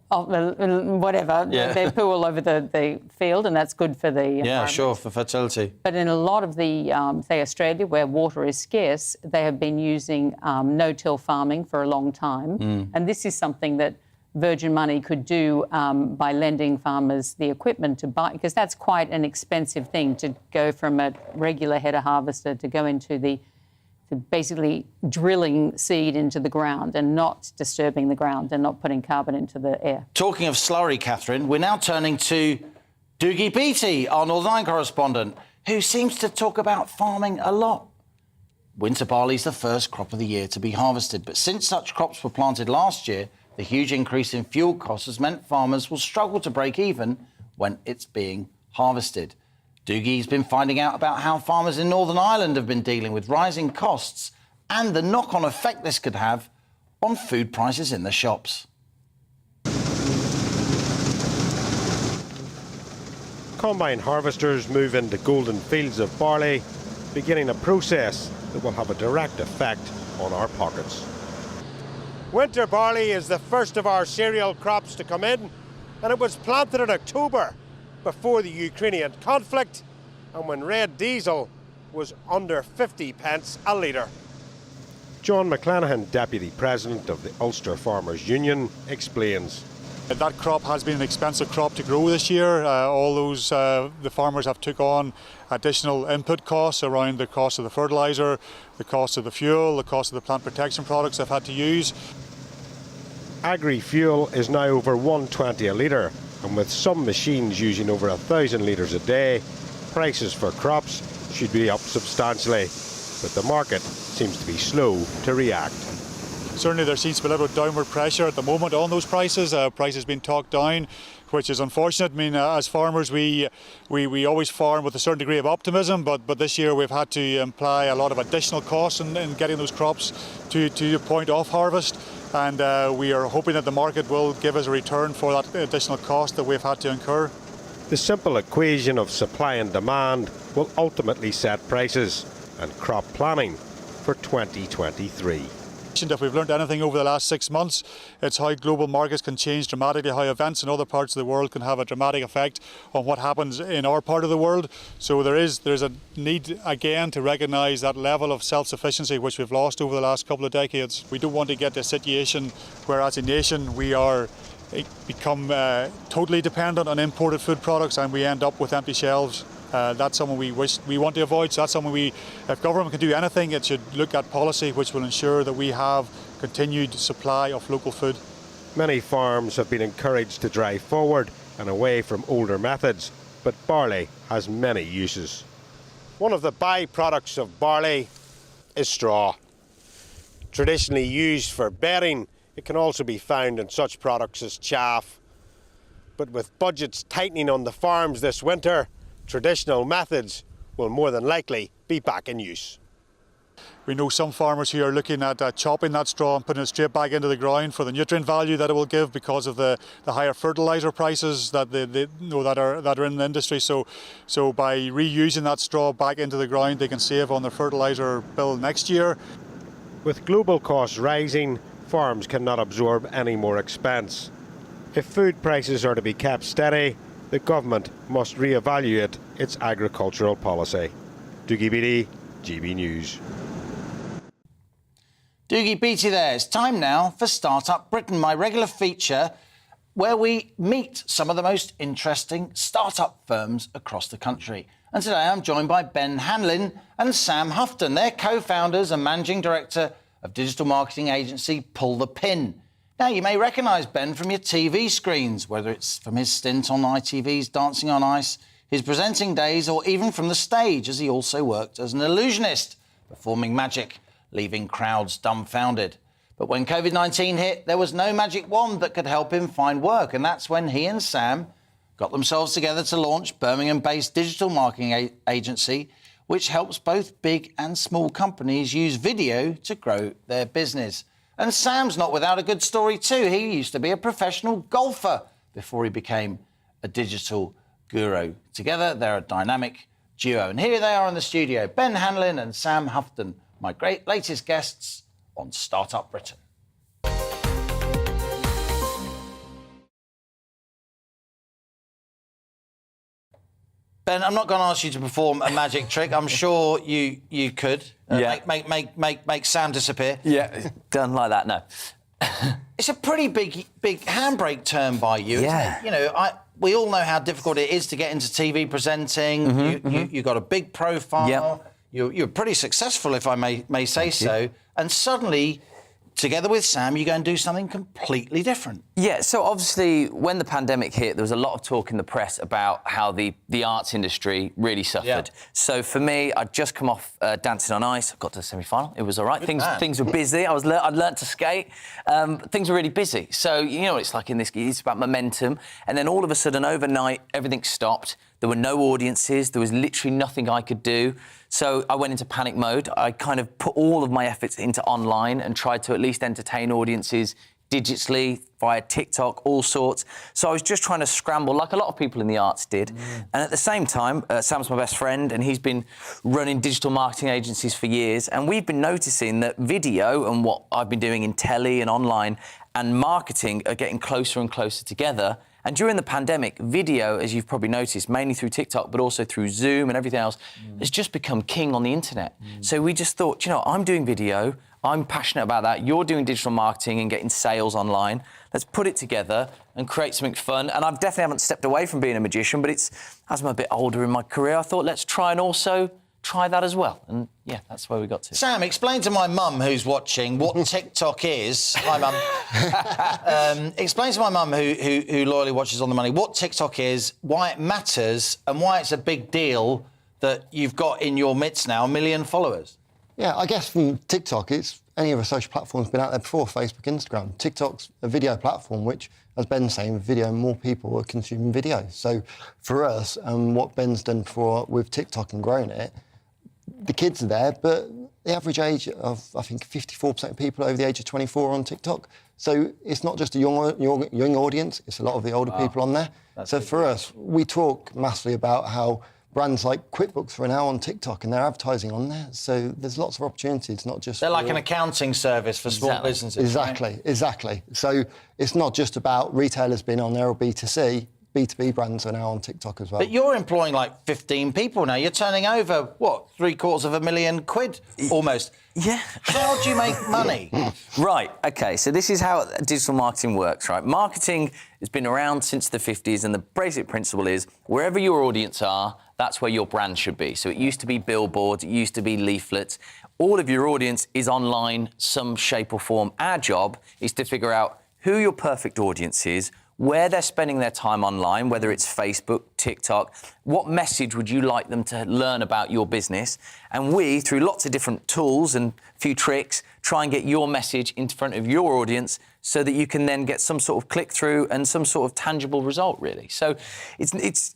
whatever, they poo all over the field, and that's good for the environment. Sure, for fertility. But in a lot of the, say, Australia, where water is scarce, they have been using no-till farming for a long time. And this is something that Virgin Money could do by lending farmers the equipment to buy, because that's quite an expensive thing to go from a regular header harvester to go into to basically drilling seed into the ground and not disturbing the ground and not putting carbon into the air. Talking of slurry, Catherine, we're now turning to Doogie Beattie, our Northern Ireland correspondent, who seems to talk about farming a lot. Winter barley's the first crop of the year to be harvested, but since such crops were planted last year, the huge increase in fuel costs has meant farmers will struggle to break even when it's being harvested. Doogie's been finding out about how farmers in Northern Ireland have been dealing with rising costs and the knock-on effect this could have on food prices in the shops. Combine harvesters move into golden fields of barley, beginning a process that will have a direct effect on our pockets. Winter barley is the first of our cereal crops to come in, and it was planted in October, before the Ukrainian conflict and when red diesel was under 50 pence a litre. John McClanahan, Deputy President of the Ulster Farmers Union, explains. That crop has been an expensive crop to grow this year. The farmers have took on additional input costs around the cost of the fertiliser, the cost of the fuel, the cost of the plant protection products they've had to use. Agri-fuel is now over $1.20 a litre, and with some machines using over 1,000 litres a day, prices for crops should be up substantially. But the market seems to be slow to react. Certainly there seems to be a little downward pressure at the moment on those prices. Prices being talked down, which is unfortunate. I mean, as farmers, we always farm with a certain degree of optimism, but this year we've had to imply a lot of additional costs in getting those crops to the point of harvest. And we are hoping that the market will give us a return for that additional cost that we've had to incur. The simple equation of supply and demand will ultimately set prices and crop planning for 2023. If we've learned anything over the last 6 months, it's how global markets can change dramatically, how events in other parts of the world can have a dramatic effect on what happens in our part of the world. So there's a need again to recognise that level of self-sufficiency which we've lost over the last couple of decades. We don't want to get to a situation where as a nation we are become totally dependent on imported food products and we end up with empty shelves. That's something we want to avoid. So that's something if government can do anything, it should look at policy which will ensure that we have continued supply of local food. Many farms have been encouraged to drive forward and away from older methods, but barley has many uses. One of the byproducts of barley is straw. Traditionally used for bedding, it can also be found in such products as chaff. But with budgets tightening on the farms this winter, traditional methods will more than likely be back in use. We know some farmers who are looking at chopping that straw and putting it straight back into the ground for the nutrient value that it will give because of the higher fertiliser prices that that are in the industry. So by reusing that straw back into the ground, they can save on their fertiliser bill next year. With global costs rising, farms cannot absorb any more expense. If food prices are to be kept steady, the government must re-evaluate its agricultural policy. Doogie Beattie, GB News. Doogie Beattie there. It's time now for Startup Britain, my regular feature where we meet some of the most interesting startup firms across the country. And today I'm joined by Ben Hanlin and Sam Houghton. They're co-founders and managing director of digital marketing agency Pull the Pin. Now, you may recognise Ben from your TV screens, whether it's from his stint on ITV's Dancing on Ice, his presenting days, or even from the stage, as he also worked as an illusionist, performing magic, leaving crowds dumbfounded. But when COVID-19 hit, there was no magic wand that could help him find work, and that's when he and Sam got themselves together to launch Birmingham-based digital marketing agency which helps both big and small companies use video to grow their business. And Sam's not without a good story too. He used to be a professional golfer before he became a digital guru. Together, they're a dynamic duo. And here they are in the studio, Ben Hanlin and Sam Houghton, my great latest guests on Startup Britain. Ben, I'm not going to ask you to perform a magic trick. I'm sure you could make Sam disappear. Yeah, done like that. No. It's a pretty big handbrake turn by you. Yeah. You know, we all know how difficult it is to get into TV presenting. You got a big profile. Yep. You're pretty successful, if I may say so. And suddenly, together with Sam, you go and do something completely different. Yeah, so obviously when the pandemic hit, there was a lot of talk in the press about how the arts industry really suffered. Yeah. So for me, I'd just come off Dancing on Ice. I got to the semi-final. It was all right. Things were busy. I'd learnt to skate. Things were really busy. So, you know, it's like in this, it's about momentum. And then all of a sudden, overnight, everything stopped. There were no audiences. There was literally nothing I could do. So I went into panic mode. I kind of put all of my efforts into online and tried to at least entertain audiences digitally, via TikTok, all sorts. So I was just trying to scramble, like a lot of people in the arts did. And at the same time, Sam's my best friend, and he's been running digital marketing agencies for years. And we've been noticing that video and what I've been doing in telly and online and marketing are getting closer and closer together. And during the pandemic, video, as you've probably noticed, mainly through TikTok, but also through Zoom and everything else, has just become king on the internet. So we just thought, you know, I'm doing video, I'm passionate about that, you're doing digital marketing and getting sales online. Let's put it together and create something fun. And I definitely haven't stepped away from being a magician, but it's, as I'm a bit older in my career, I thought, let's try and also try that as well. And yeah, that's where we got to. Sam, explain to my mum who's watching what TikTok is. Hi, Mum. Explain to my mum who loyally watches On The Money what TikTok is, why it matters, and why it's a big deal that you've got in your midst now 1 million followers. Yeah, I guess from TikTok, it's any other social platform's been out there before, Facebook, Instagram. TikTok's a video platform, which, as Ben's saying, with video, more people are consuming video. So for us, what Ben's done with TikTok and growing it, the kids are there, but the average age of, I think, 54% of people over the age of 24 are on TikTok. So it's not just a young audience, it's a lot of the older people on there. So for us, we talk massively about how brands like QuickBooks are now on TikTok and they're advertising on there. So there's lots of opportunities, not just... They're like an accounting service for small businesses. Exactly. So it's not just about retailers being on there or B2C. B2B brands are now on TikTok as well. But you're employing like 15 people now. You're turning over, what, £750,000 almost? Yeah. How do you make money? Right, OK, so this is how digital marketing works, right? Marketing has been around since the 50s, and the basic principle is wherever your audience are, that's where your brand should be. So it used to be billboards, it used to be leaflets. All of your audience is online, some shape or form. Our job is to figure out who your perfect audience is, where they're spending their time online, whether it's Facebook, TikTok, what message would you like them to learn about your business? And we, through lots of different tools and a few tricks, try and get your message in front of your audience so that you can then get some sort of click-through and some sort of tangible result, really. So it's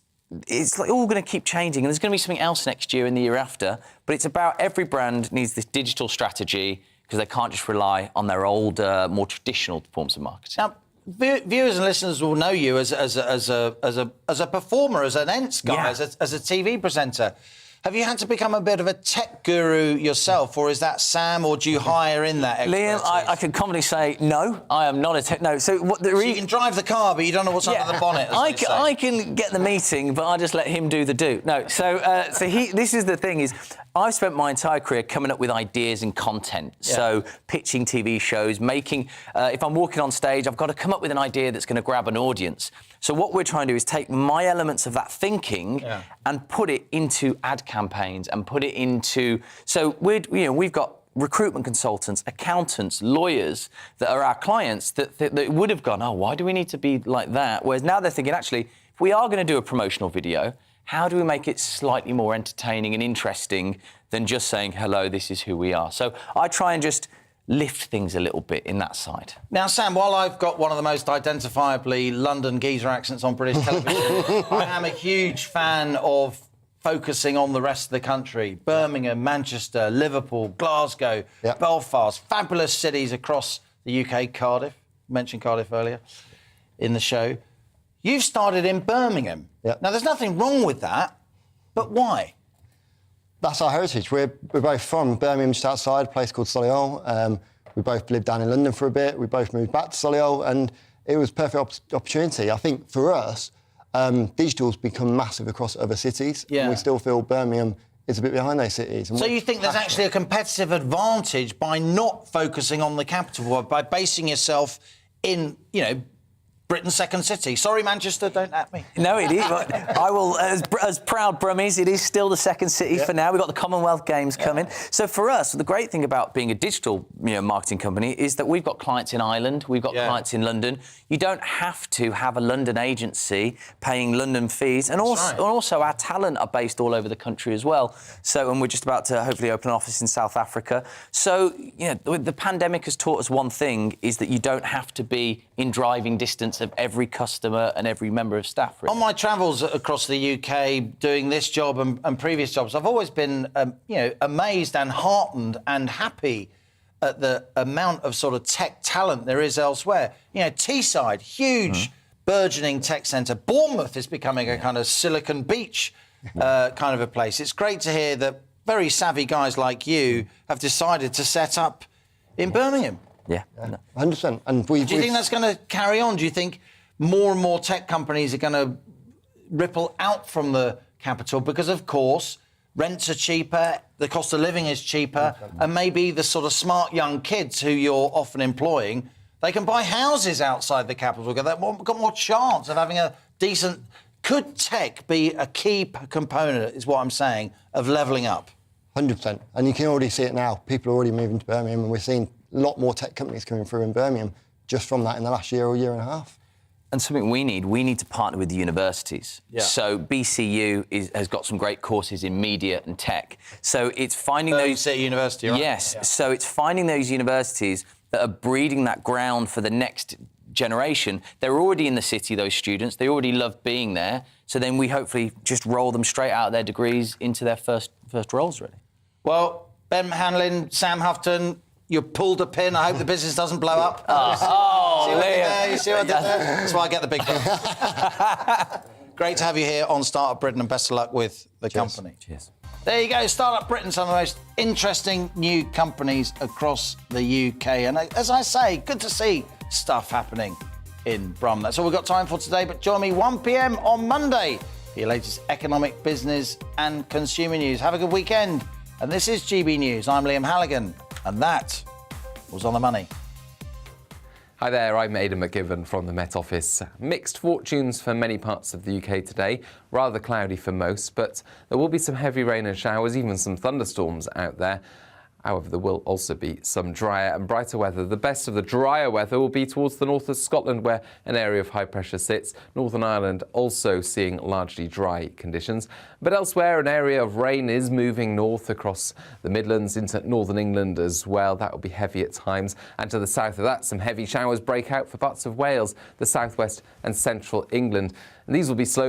like all going to keep changing, and there's going to be something else next year and the year after, but it's about every brand needs this digital strategy because they can't just rely on their old, more traditional forms of marketing. Now, viewers and listeners will know you as a performer, as an ents guy, as a TV presenter. Have you had to become a bit of a tech guru yourself, or is that Sam, or do you hire in that expertise? Liam, I can commonly say, no, I am not a tech... No, so you can drive the car, but you don't know what's under the bonnet, I can get the meeting, but I just let him do the do. No, this is the thing, is I've spent my entire career coming up with ideas and content. Yeah. So pitching TV shows, making... if I'm walking on stage, I've got to come up with an idea that's going to grab an audience. So what we're trying to do is take my elements of that thinking and put it into ad campaigns and put it into... So we've got recruitment consultants, accountants, lawyers that are our clients that would have gone, oh, why do we need to be like that? Whereas now they're thinking, actually, if we are going to do a promotional video, how do we make it slightly more entertaining and interesting than just saying, hello, this is who we are? So I try and just lift things a little bit in that side. Now, Sam, while I've got one of the most identifiably London geezer accents on British television, I am a huge fan of focusing on the rest of the country. Birmingham, Manchester, Liverpool, Glasgow, Belfast, fabulous cities across the UK. Cardiff, mentioned Cardiff earlier in the show. You've started in Birmingham. Now, there's nothing wrong with that, but why? That's our heritage. We're both from Birmingham, just outside, a place called Solihull. We both lived down in London for a bit. We both moved back to Solihull, and it was a perfect opportunity. I think for us, digital's become massive across other cities, and we still feel Birmingham is a bit behind those cities. So you think there's actually a competitive advantage by not focusing on the capital, by basing yourself in, you know, Britain's second city. Sorry, Manchester, don't at me. No, it is. I will, as proud Brummies, it is still the second city for now. We've got the Commonwealth Games coming. So for us, the great thing about being a digital marketing company is that we've got clients in Ireland, we've got clients in London. You don't have to have a London agency paying London fees. And also our talent are based all over the country as well. So, and we're just about to hopefully open an office in South Africa. So, you know, the pandemic has taught us one thing, is that you don't have to be in driving distance of every customer and every member of staff. Really. On my travels across the UK, doing this job and previous jobs, I've always been, amazed and heartened and happy at the amount of sort of tech talent there is elsewhere. You know, Teesside, huge, burgeoning tech centre. Bournemouth is becoming a kind of Silicon Beach kind of a place. It's great to hear that very savvy guys like you have decided to set up in Birmingham. Yeah, 100%. And do you think that's going to carry on? Do you think more and more tech companies are going to ripple out from the capital? Because, of course, rents are cheaper, the cost of living is cheaper, and maybe the sort of smart young kids who you're often employing, they can buy houses outside the capital. They've got more chance of having a decent... Could tech be a key component, is what I'm saying, of levelling up? 100%. And you can already see it now. People are already moving to Birmingham, and we're seeing a lot more tech companies coming through in Birmingham just from that in the last year or year and a half. And something we need to partner with the universities. Yeah. So BCU has got some great courses in media and tech. So it's finding those... City University, right? Yes. Yeah. So it's finding those universities that are breeding that ground for the next generation. They're already in the city, those students. They already love being there. So then we hopefully just roll them straight out of their degrees into their first roles, really. Well, Ben Hanlin, Sam Houghton, you pulled a pin. I hope the business doesn't blow up. Liam. You see what I did there? That's why I get the big pin. Great to have you here on Startup Britain, and best of luck with the company. Cheers. There you go, Startup Britain, some of the most interesting new companies across the UK. And as I say, good to see stuff happening in Brum. That's all we've got time for today, but join me 1 p.m. on Monday for your latest economic, business and consumer news. Have a good weekend. And this is GB News. I'm Liam Halligan, and that was On the Money. Hi there, I'm Aidan McGibbon from the Met Office. Mixed fortunes for many parts of the UK today. Rather cloudy for most, but there will be some heavy rain and showers, even some thunderstorms out there. However, there will also be some drier and brighter weather. The best of the drier weather will be towards the north of Scotland, where an area of high pressure sits. Northern Ireland also seeing largely dry conditions. But elsewhere, an area of rain is moving north across the Midlands into northern England as well. That will be heavy at times. And to the south of that, some heavy showers break out for parts of Wales, the southwest and central England. And these will be slow